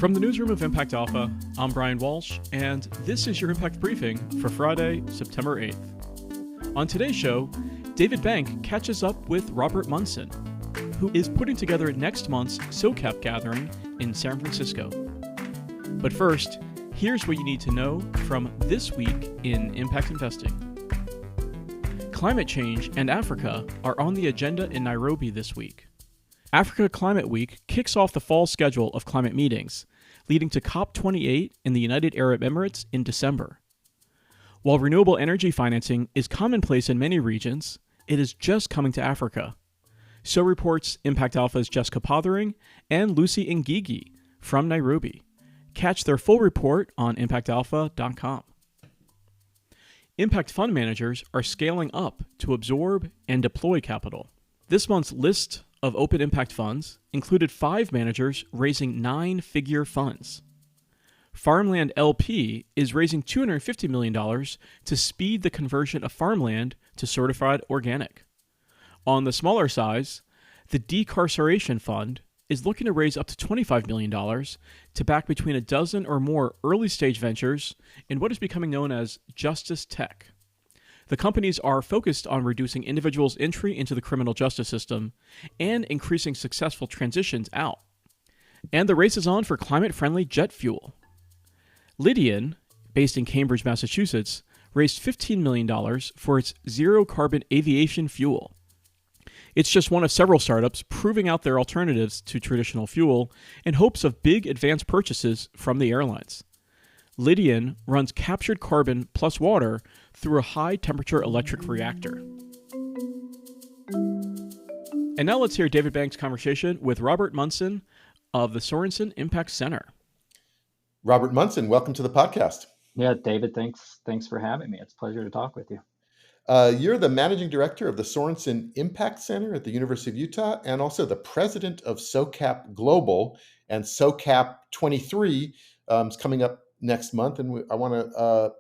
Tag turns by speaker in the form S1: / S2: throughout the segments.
S1: From the newsroom of Impact Alpha, I'm Brian Walsh, and this is your Impact Briefing for Friday, September 8th. On today's show, David Bank catches up with Robert Munson, who is putting together next month's SOCAP gathering in San Francisco. But first, here's what you need to know from this week in Impact Investing. Climate change and Africa are on the agenda in Nairobi this week. Africa Climate Week kicks off the fall schedule of climate meetings, leading to COP28 in the United Arab Emirates in December. While renewable energy financing is commonplace in many regions, it is just coming to Africa. So reports Impact Alpha's Jessica Pothering and Lucy Ngigi from Nairobi. Catch their full report on impactalpha.com. Impact fund managers are scaling up to absorb and deploy capital. This month's list of open impact funds included 5 managers raising 9-figure funds. Farmland LP is raising $250 million to speed the conversion of farmland to certified organic. On the smaller size, the Decarceration Fund is looking to raise up to $25 million to back between a dozen or more early-stage ventures in what is becoming known as justice tech. The companies are focused on reducing individuals' entry into the criminal justice system and increasing successful transitions out. And the race is on for climate-friendly jet fuel. Lydian, based in Cambridge, Massachusetts, raised $15 million for its zero-carbon aviation fuel. It's just one of several startups proving out their alternatives to traditional fuel in hopes of big advance purchases from the airlines. Lydian runs captured carbon plus water through a high-temperature electric reactor. And now let's hear David Bank's conversation with Robert Munson of the Sorenson Impact Center.
S2: Robert Munson, welcome to the podcast.
S3: Yeah, David, thanks for having me. It's a pleasure to talk with you.
S2: You're the managing director of the Sorenson Impact Center at the University of Utah and also the president of SOCAP Global, and SOCAP 23 is coming up next month, and I want to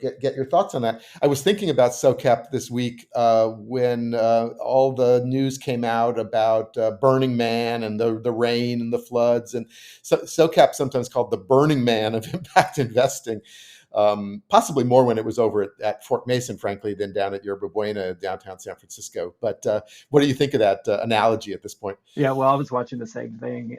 S2: get your thoughts on that. I was thinking about SOCAP this week when all the news came out about Burning Man and the rain and the floods, and SOCAP sometimes called the Burning Man of impact investing. Possibly more when it was over at Fort Mason, frankly, than down at Yerba Buena, downtown San Francisco. But what do you think of that analogy at this point?
S3: Yeah, well, I was watching the same thing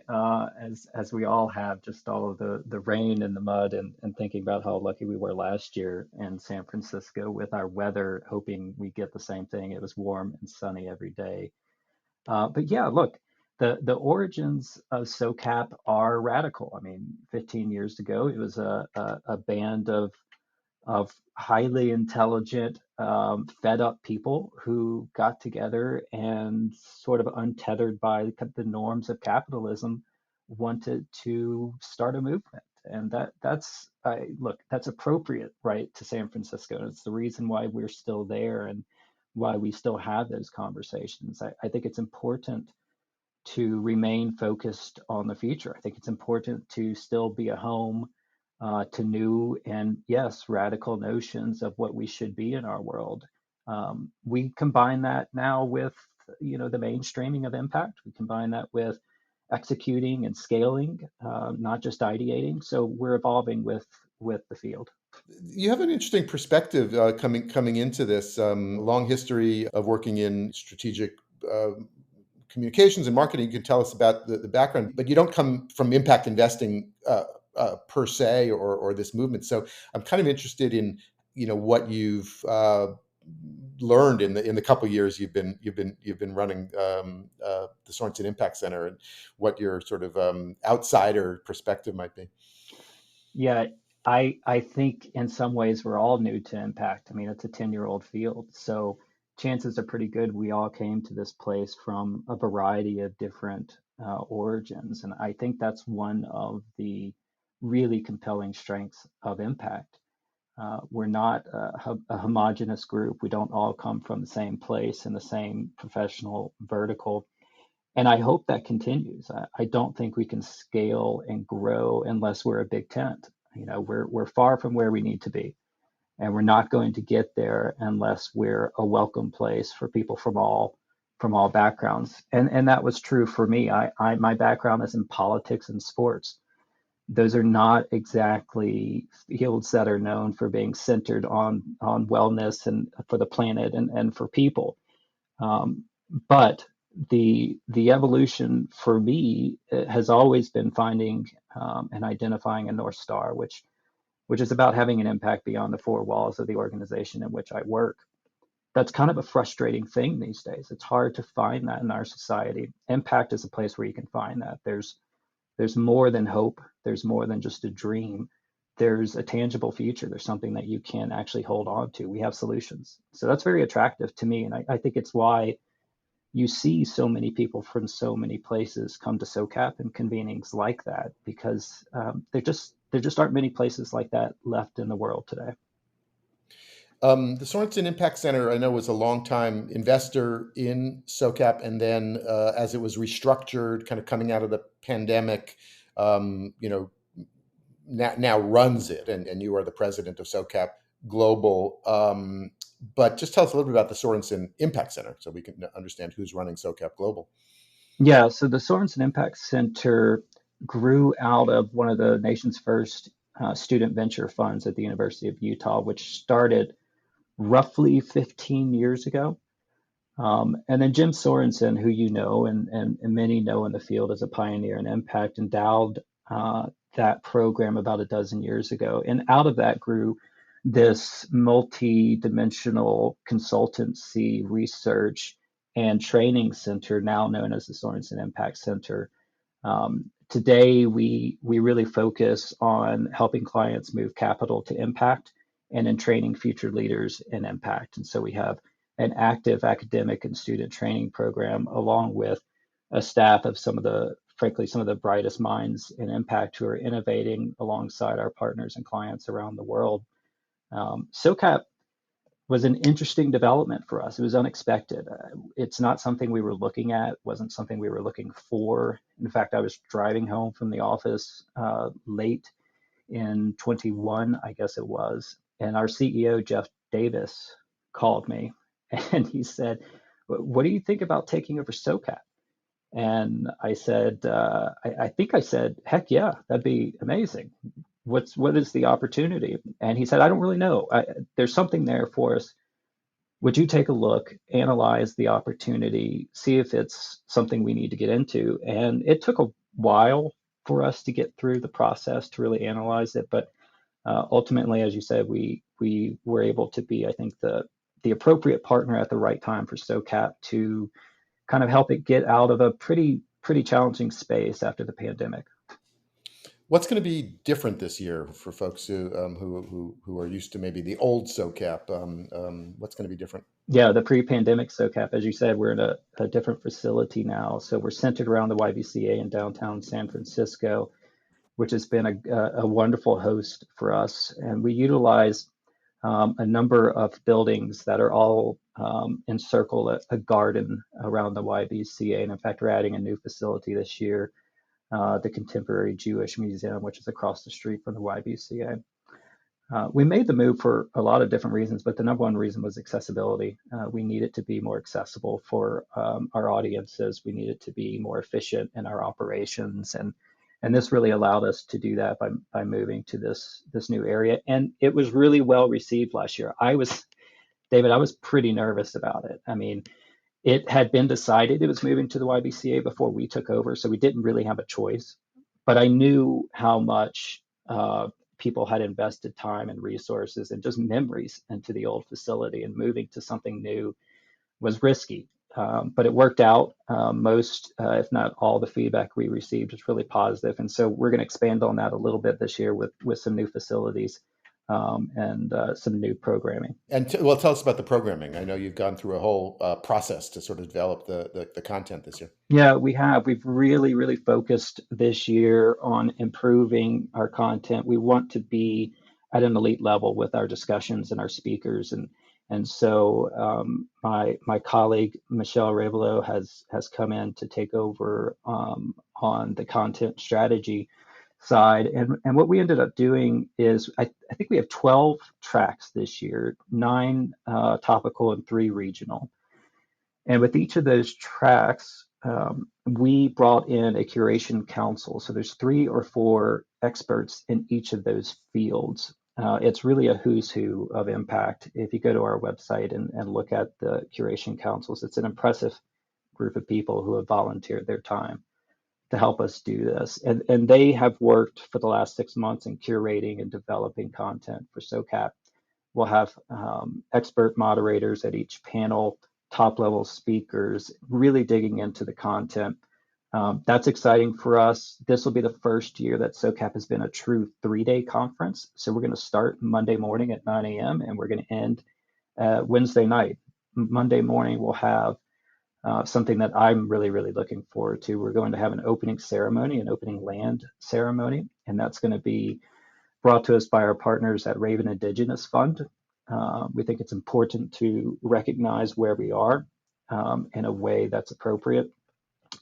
S3: as we all have, just all of the rain and the mud, and thinking about how lucky we were last year in San Francisco with our weather, hoping we get the same thing. It was warm and sunny every day. But yeah, look, the origins of SOCAP are radical. I mean, 15 years ago, it was a band of highly intelligent, fed up people who got together and, sort of untethered by the norms of capitalism, wanted to start a movement. And that's appropriate, right, to San Francisco. And it's the reason why we're still there and why we still have those conversations. I think it's important to remain focused on the future. I think it's important to still be a home to new and, yes, radical notions of what we should be in our world. We combine that now with, the mainstreaming of impact. We combine that with executing and scaling, not just ideating. So we're evolving with the field.
S2: You have an interesting perspective coming into this long history of working in strategic communications and marketing. You can tell us about the background, but you don't come from impact investing per se or this movement. So I'm kind of interested in what you've learned in the couple of years you've been running the Sorenson Impact Center, and what your sort of outsider perspective might be.
S3: Yeah, I think in some ways we're all new to impact. I mean, it's a 10-year-old field, so chances are pretty good we all came to this place from a variety of different origins. And I think that's one of the really compelling strengths of impact. We're not a homogenous group. We don't all come from the same place in the same professional vertical. And I hope that continues. I don't think we can scale and grow unless we're a big tent. We're far from where we need to be. And we're not going to get there unless we're a welcome place for people from all backgrounds. And that was true for me. My background is in politics and sports. those are not exactly fields that are known for being centered on wellness and for the planet and for people. Um, but the evolution for me has always been finding and identifying a North Star, which is about having an impact beyond the four walls of the organization in which I work. That's kind of a frustrating thing these days. It's hard to find that in our society. Impact is a place where you can find that. There's more than hope. There's more than just a dream. There's a tangible future. There's something that you can actually hold on to. We have solutions. So that's very attractive to me. And I think it's why you see so many people from so many places come to SOCAP and convenings like that, because there just aren't many places like that left in the world today.
S2: The Sorenson Impact Center, I know, was a longtime investor in SOCAP, and then as it was restructured, kind of coming out of the pandemic, now runs it, and you are the president of SOCAP Global. But just tell us a little bit about the Sorenson Impact Center so we can understand who's running SOCAP Global.
S3: Yeah, so the Sorenson Impact Center grew out of one of the nation's first student venture funds at the University of Utah, which started roughly 15 years ago. And then Jim Sorenson, who you know and many know in the field as a pioneer in impact, endowed that program about a dozen years ago. And out of that grew this multi-dimensional consultancy, research, and training center, now known as the Sorenson Impact Center. Today, we really focus on helping clients move capital to impact and in training future leaders in impact. And so we have an active academic and student training program, along with a staff of frankly, some of the brightest minds in impact who are innovating alongside our partners and clients around the world. SOCAP was an interesting development for us. It was unexpected. It's not something we were looking at, wasn't something we were looking for. In fact, I was driving home from the office late in 21, I guess it was, and our CEO, Jeff Davis, called me and he said, "What do you think about taking over SOCAP?" And I said, I think I said, "Heck yeah, that'd be amazing. What is the opportunity?" And he said, "I don't really know. There's something there for us. Would you take a look, analyze the opportunity, see if it's something we need to get into?" And it took a while for us to get through the process to really analyze it, but ultimately, as you said, we were able to be, I think, the appropriate partner at the right time for SOCAP to kind of help it get out of a pretty challenging space after the pandemic.
S2: What's going to be different this year for folks who are used to maybe the old SOCAP? What's going to be different?
S3: Yeah, the pre-pandemic SOCAP, as you said, we're in a different facility now. So we're centered around the YBCA in downtown San Francisco, which has been a wonderful host for us. And we utilize a number of buildings that are all encircle a garden around the YBCA. And in fact, we're adding a new facility this year, the Contemporary Jewish Museum, which is across the street from the YBCA. We made the move for a lot of different reasons, but the number one reason was accessibility. We needed to be more accessible for our audiences. We needed to be more efficient in our operations, and this really allowed us to do that by moving to this new area. And it was really well received last year. David, I was pretty nervous about it. I mean, it had been decided it was moving to the YBCA before we took over, so we didn't really have a choice. But I knew how much people had invested time and resources and just memories into the old facility, and moving to something new was risky. But it worked out. Most, if not all, the feedback we received was really positive. And so we're going to expand on that a little bit this year with some new facilities and some new programming.
S2: And tell us about the programming. I know you've gone through a whole process to sort of develop the content this year.
S3: Yeah, we have. We've really focused this year on improving our content. We want to be at an elite level with our discussions and our speakers, and so my colleague Michelle Revelo has come in to take over on the content strategy side. And what we ended up doing is I think we have 12 tracks this year, 9 topical and 3 regional. And with each of those tracks, we brought in a curation council. So there's 3 or 4 experts in each of those fields. It's really a who's who of impact. If you go to our website and look at the curation councils, it's an impressive group of people who have volunteered their time to help us do this. And they have worked for the last 6 months in curating and developing content for SOCAP. We'll have expert moderators at each panel, top level speakers, really digging into the content. That's exciting for us. This will be the first year that SOCAP has been a true 3-day conference. So we're going to start Monday morning at 9 a.m. and we're going to end Wednesday night. Monday morning, we'll have something that I'm really, really looking forward to. We're going to have an opening ceremony, an opening land ceremony, and that's going to be brought to us by our partners at Raven Indigenous Fund. We think it's important to recognize where we are in a way that's appropriate.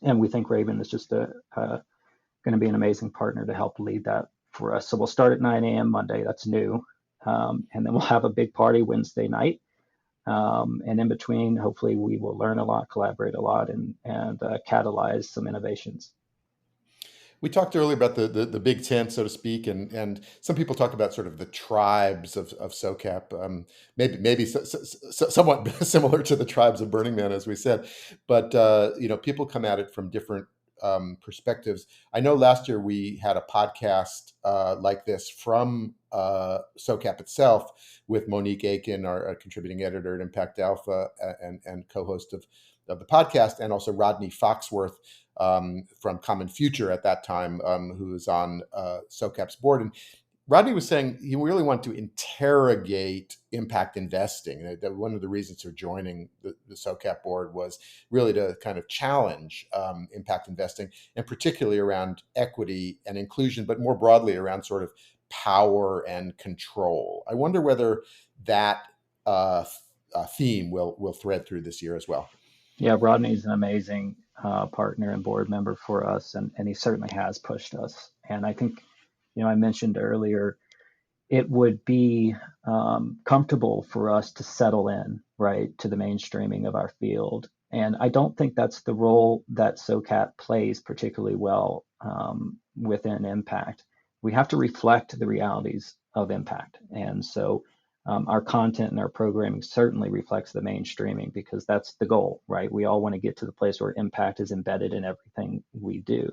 S3: And we think Raven is just going to be an amazing partner to help lead that for us. So we'll start at 9 a.m. Monday, that's new. And then we'll have a big party Wednesday night. And in between, hopefully we will learn a lot, collaborate a lot, and catalyze some innovations.
S2: We talked earlier about the big tent, so to speak, and some people talk about sort of the tribes of SOCAP, maybe somewhat similar to the tribes of Burning Man, as we said, but people come at it from different perspectives. I know last year we had a podcast like this from SOCAP itself with Monique Aiken, our contributing editor at Impact Alpha and co-host of the podcast, and also Rodney Foxworth from Common Future at that time, who was on SOCAP's board. And Rodney was saying he really wanted to interrogate impact investing. That one of the reasons for joining the SOCAP board was really to kind of challenge impact investing, and particularly around equity and inclusion, but more broadly around sort of power and control. I wonder whether that theme will thread through this year as well.
S3: Yeah, Rodney's an amazing partner and board member for us, and he certainly has pushed us. And I think, I mentioned earlier, it would be comfortable for us to settle in, right, to the mainstreaming of our field. And I don't think that's the role that SOCAP plays particularly well within impact. We have to reflect the realities of impact. And so our content and our programming certainly reflects the mainstreaming, because that's the goal, right? We all want to get to the place where impact is embedded in everything we do.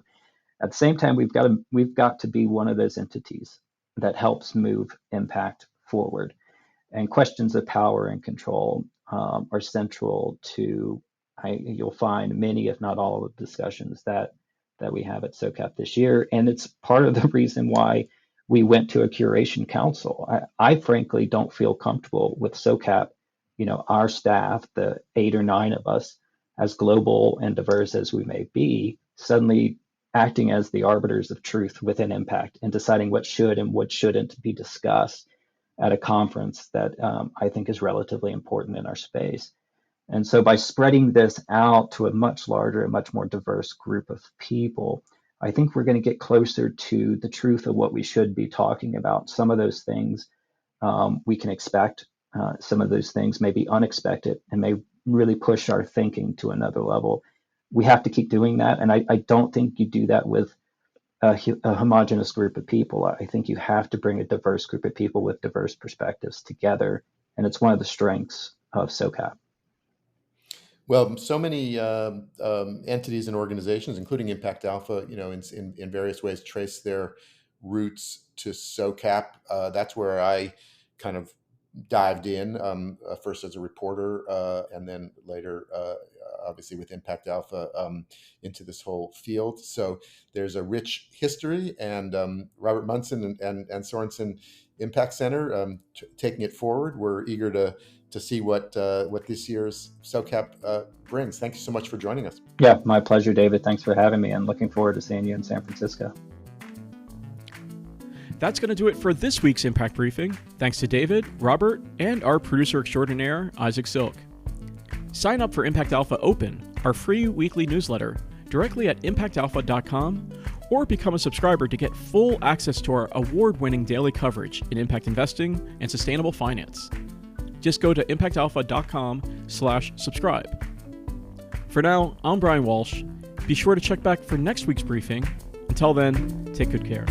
S3: At the same time, we've got to be one of those entities that helps move impact forward. And questions of power and control are central to, you'll find many, if not all, of the discussions that we have at SOCAP this year. And it's part of the reason why we went to a curation council. I frankly don't feel comfortable with SOCAP, our staff, the 8 or 9 of us, as global and diverse as we may be, suddenly acting as the arbiters of truth within impact and deciding what should and what shouldn't be discussed at a conference that I think is relatively important in our space. And so by spreading this out to a much larger and much more diverse group of people, I think we're going to get closer to the truth of what we should be talking about. Some of those things we can expect. Some of those things may be unexpected and may really push our thinking to another level. We have to keep doing that. And I don't think you do that with a homogenous group of people. I think you have to bring a diverse group of people with diverse perspectives together. And it's one of the strengths of SOCAP.
S2: Well, so many entities and organizations, including Impact Alpha, in various ways trace their roots to SOCAP. That's where I kind of dived in, first as a reporter, and then later, obviously with Impact Alpha, into this whole field. So there's a rich history, and Robert Munson and Sorenson Impact Center taking it forward. We're eager to see what this year's SOCAP brings. Thank you so much for joining us.
S3: Yeah, my pleasure, David. Thanks for having me, and looking forward to seeing you in San Francisco.
S1: That's going to do it for this week's Impact Briefing. Thanks to David, Robert, and our producer extraordinaire, Isaac Silk. Sign up for Impact Alpha Open, our free weekly newsletter, directly at impactalpha.com, or become a subscriber to get full access to our award-winning daily coverage in impact investing and sustainable finance. Just go to impactalpha.com/subscribe. For For now, I'm Brian Walsh. Be sure to check back for next week's briefing. Until then, take good care.